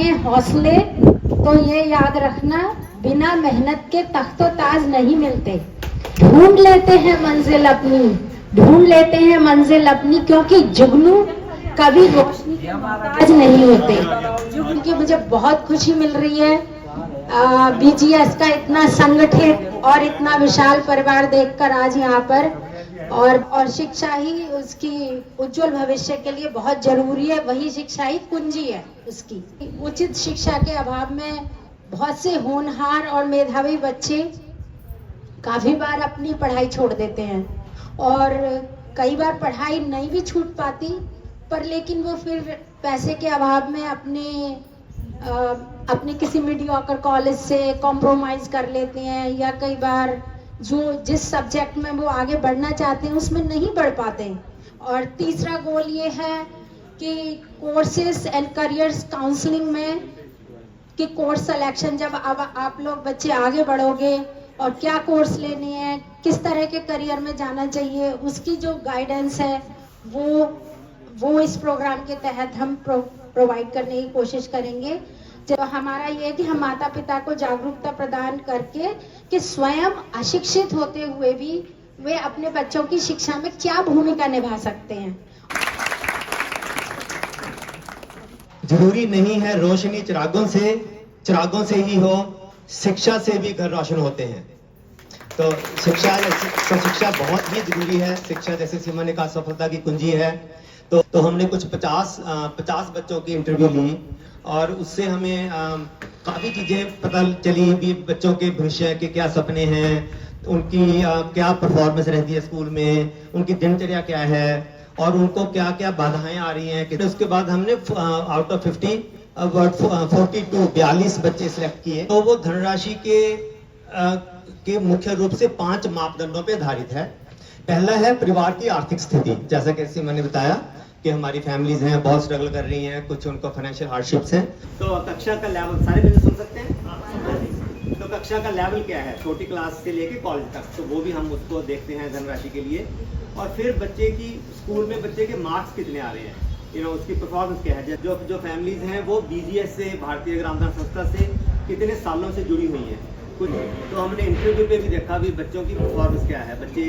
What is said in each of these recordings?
में हौसले, तो ये याद रखना, बिना मेहनत के तख्तो ताज नहीं मिलते। ढूंढ लेते हैं मंजिल अपनी, ढूंढ लेते हैं मंजिल अपनी, क्योंकि जुगनू कभी रोशनी के मोहताज नहीं होते। जुगनू की मुझे बहुत खुशी मिल रही है बीजीएस का इतना संगठित और इतना विशाल परिवार देखकर आज यहाँ पर, और शिक्षा ही उसकी उज्जवल भविष्य के लिए बहुत जरूरी है। वही शिक्षा ही कुंजी है उसकी। उचित शिक्षा के अभाव में बहुत से होनहार और मेधावी बच्चे काफी बार अपनी पढ़ाई छोड़ देते हैं, और कई बार पढ़ाई नहीं भी छूट पाती, पर लेकिन वो फिर पैसे के अभाव में अपने किसी मीडियोकर कॉलेज से कॉम्प्रोमाइज कर लेते हैं, या कई बार जिस सब्जेक्ट में वो आगे बढ़ना चाहते हैं उसमें नहीं बढ़ पाते। और तीसरा गोल ये है कि कोर्सेज एंड करियर्स काउंसलिंग में कि कोर्स सिलेक्शन, जब अब आप लोग बच्चे आगे बढ़ोगे और क्या कोर्स लेने हैं, किस तरह के करियर में जाना चाहिए, उसकी जो गाइडेंस है वो इस प्रोग्राम के तहत हम प्रोवाइड करने की कोशिश करेंगे। जब हमारा ये है कि हम माता पिता को जागरूकता प्रदान करके कि स्वयं अशिक्षित होते हुए भी वे अपने बच्चों की शिक्षा में क्या भूमिका निभा सकते हैं। जरूरी नहीं है रोशनी चिरागों से ही हो, शिक्षा से भी घर रोशन होते हैं। तो शिक्षा बहुत ही जरूरी है। शिक्षा, जैसे सीमा ने कहा, सफलता की कुंजी है। तो हमने कुछ 50 बच्चों की इंटरव्यू ली, और उससे हमें काफ़ी चीज़ें पता चली भी बच्चों के भविष्य के क्या सपने हैं, उनकी क्या परफॉर्मेंस रहती है स्कूल में, उनकी दिनचर्या क्या है, और उनको क्या क्या बाधाएं आ रही हैं। उसके बाद हमने आउट ऑफ 42 बच्चे सिलेक्ट किए। तो वो धनराशि के मुख्य रूप से 5 मापदंडों पे आधारित है। पहला है परिवार की आर्थिक स्थिति, जैसा कि मैंने बताया कि हमारी फैमिलीज हैं, बहुत स्ट्रगल कर रही हैं, कुछ उनको फाइनेंशियल हार्डशिप्स हैं। तो कक्षा का लेवल, सारे बच्चे सुन सकते हैं? तो कक्षा का लेवल क्या है, छोटी क्लास से लेके कॉलेज तक, तो वो भी हम उसको देखते हैं धनराशि के लिए। और फिर बच्चे की स्कूल में बच्चे के मार्क्स कितने आ रहे हैं, उसकी परफॉर्मेंस क्या है। जो फैमिलीज हैं वो बीजीएस से, भारतीय ग्राम संस्था से कितने सालों से जुड़ी हुई हैं कुछ। तो हमने इंटरव्यू पे भी देखा भी बच्चों की परफॉर्मेंस क्या है, बच्चे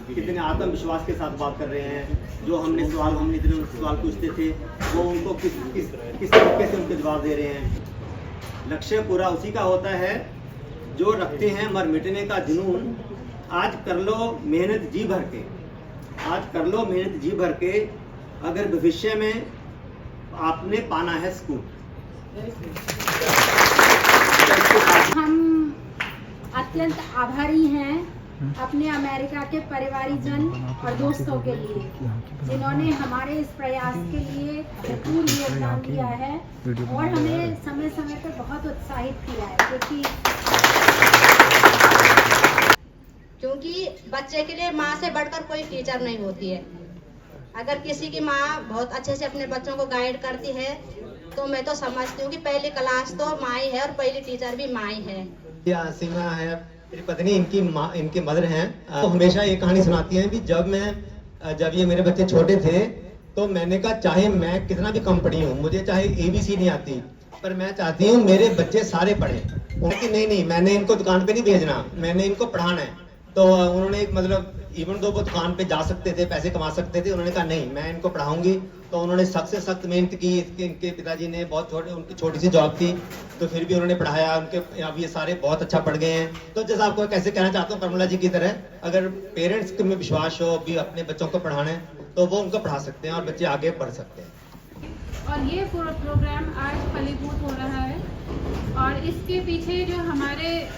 कितने आत्मविश्वास के साथ बात कर रहे हैं, जो हमने इतने सवाल पूछते थे वो उनको किस तरीके से उनके जवाब दे रहे हैं। लक्ष्य पूरा उसी का होता है जो रखते हैं मर मिटने का जुनून। आज कर लो मेहनत जी भर के, अगर भविष्य में आपने पाना है स्कूल। हम अत्यंत आभारी हैं अपने अमेरिका के परिवारीजन और दोस्तों के लिए, जिन्होंने हमारे इस प्रयास के लिए भरपूर योगदान दिया है और हमें समय समय पर बहुत उत्साहित किया है। क्योंकि बच्चे के लिए माँ से बढ़कर कोई टीचर नहीं होती है। अगर किसी की माँ बहुत अच्छे से अपने बच्चों को गाइड करती है तो मैं तो समझती हूँ कि पहली क्लास तो माँ ही है और पहली टीचर भी माँ ही है। सीमा है मेरी पत्नी, इनकी मदर हैं। तो हमेशा ये कहानी सुनाती हैं कि जब ये मेरे बच्चे छोटे थे तो मैंने कहा चाहे मैं कितना भी कम पढ़ी हूँ, मुझे चाहे ABC नहीं आती, पर मैं चाहती हूँ मेरे बच्चे सारे पढ़ें। उन्होंने कि नहीं मैंने इनको दुकान पे नहीं भेजना, मैंने इनको पढ़ाना है। तो उन्होंने इवन दो वो दुकान पे जा सकते थे, पैसे कमा सकते थे, उन्होंने कहा नहीं मैं इनको पढ़ाऊंगी। तो उन्होंने सख्त से सख्त मेहनत की। इनके पिताजी ने उनकी छोटी सी जॉब थी, तो फिर भी उन्होंने पढ़ाया। अब ये सारे बहुत अच्छा पढ़ गए हैं। तो जैसा आपको कैसे कहना चाहता हूँ, कर्मला जी की तरह अगर पेरेंट्स में विश्वास हो भी अपने बच्चों को पढ़ाना है तो वो उनको पढ़ा सकते हैं और बच्चे आगे बढ़ सकते हैं। और ये प्रोग्राम आज फलीभूत हो रहा है, और इसके पीछे जो हमारे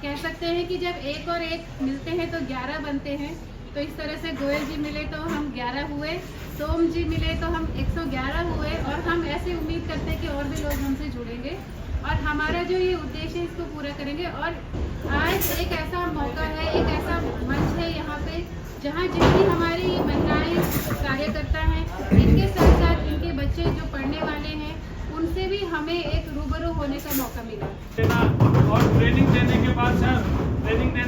कह सकते हैं कि जब एक और एक मिलते हैं तो 11 बनते हैं। तो इस तरह से गोयल जी मिले तो हम 11 हुए, सोम जी मिले तो हम 111 हुए, और हम ऐसे उम्मीद करते हैं कि और भी लोग हमसे जुड़ेंगे और हमारा जो ये उद्देश्य है इसको पूरा करेंगे। और आज एक ऐसा मौका है, एक ऐसा मंच है यहाँ पे जहाँ जितनी हमारी महिलाएं कार्यकर्ता हैं, इनके साथ साथ इनके बच्चे जो पढ़ने वाले हैं, उनसे भी हमें एक रूबरू होने का मौका मिला। और ट्रेनिंग देने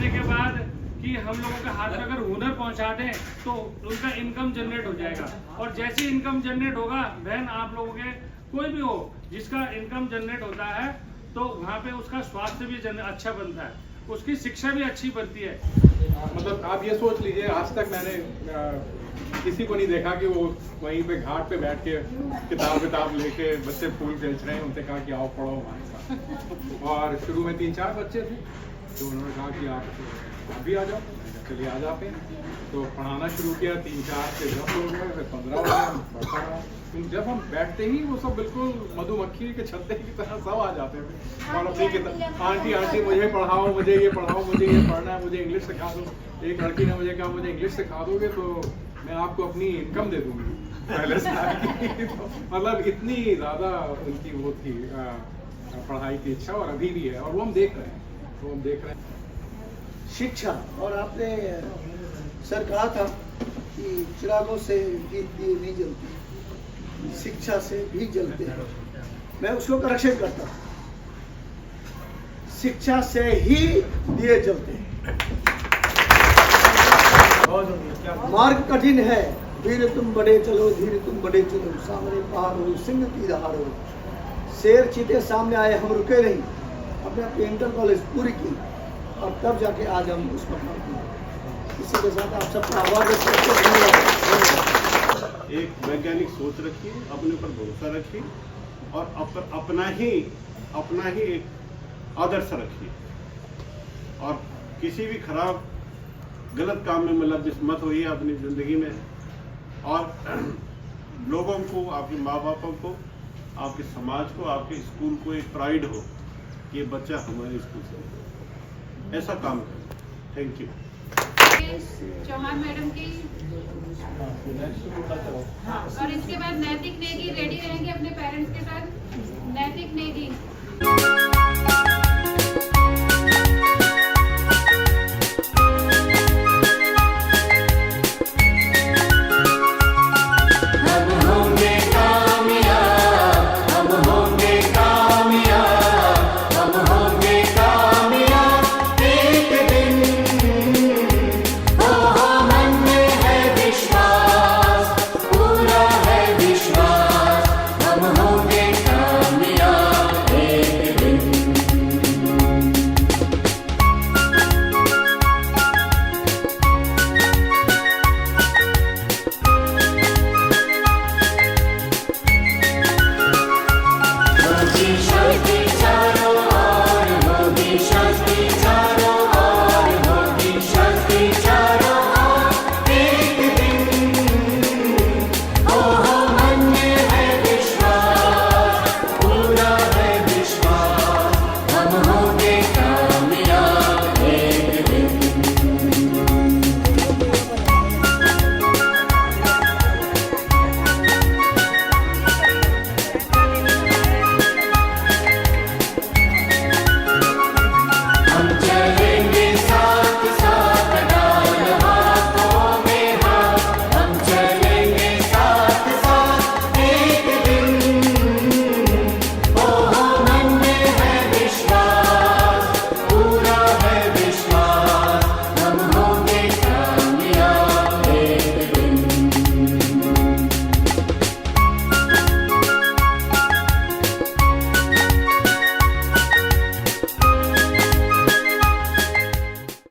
के बाद कि हम लोगों के हाथ में अगर हुनर पहुंचा दें तो उनका इनकम जनरेट हो जाएगा। और जैसे इनकम जनरेट होगा, बहन आप लोगों के कोई भी हो, जिसका इनकम जनरेट होता है तो वहाँ पे उसका स्वास्थ्य भी अच्छा बनता है, उसकी शिक्षा भी अच्छी बनती है। मतलब आप ये सोच लीजिए, आज तक मैंने किसी को नहीं देखा कि वो वहीं पे घाट पे बैठ के किताब लेके बच्चे फूल बेच रहे हैं, उनसे कहा कि आओ पढ़ो हमारे साथ। और शुरू में 3-4 बच्चे थे तो उन्होंने कहा कि आप भी आ जाओ, चलिए आ जाते हैं। तो पढ़ाना शुरू किया, 3-4 से 10 हो गए, फिर 15 हो गए, बढ़ता रहा। जब हम बैठते ही वो सब बिल्कुल मधुमक्खी के छत्ते की तरह सब आ जाते थे और अपनी किताब, आंटी मुझे पढ़ाओ, मुझे ये पढ़ाओ, मुझे ये पढ़ना है, मुझे इंग्लिश सिखा दो। एक लड़की ने मुझे कहा मुझे इंग्लिश सिखा दोगे तो मैं आपको अपनी इनकम दे दूंगी पहले साल की। तो मतलब इतनी ज़्यादा उनकी वो थी पढ़ाई की इच्छा, और अभी भी है, और वो हम देख रहे हैं, शिक्षा। और आपने सर कहा था कि चिरागों से भी दिए नहीं जलते, शिक्षा से भी जलते हैं। मैं उसको करेक्शन करता हूँ, शिक्षा से ही दिए जलते हैं। मार्ग कठिन है, धीरे तुम बड़े चलो, धीरे तुम बड़े चलो, सामने पहाड़ हो, सिंह की दहाड़ हो, शेर चीते सामने आए, हम रुके नहीं, अपने अपने इंटर कॉलेज पूरी की, और तब जाके आज हम उस पर काम किए। इसी के साथ आप सबका आवाज एक वैज्ञानिक सोच रखिए, अपने ऊपर भरोसा रखिए, और अपना ही एक आदर्श रखिए, और किसी भी खराब गलत काम में मुलव्विस मत होइए अपनी ज़िंदगी में। और लोगों को, आपके माँ बापों को, आपके समाज को, आपके स्कूल को एक प्राइड हो कि ये बच्चा हमारे स्कूल से, ऐसा काम करें। Thank you. चौहान मैडम की, और इसके बाद नैतिक नेगी रेडी रहेंगे अपने पेरेंट्स के साथ। नैतिक नेगी।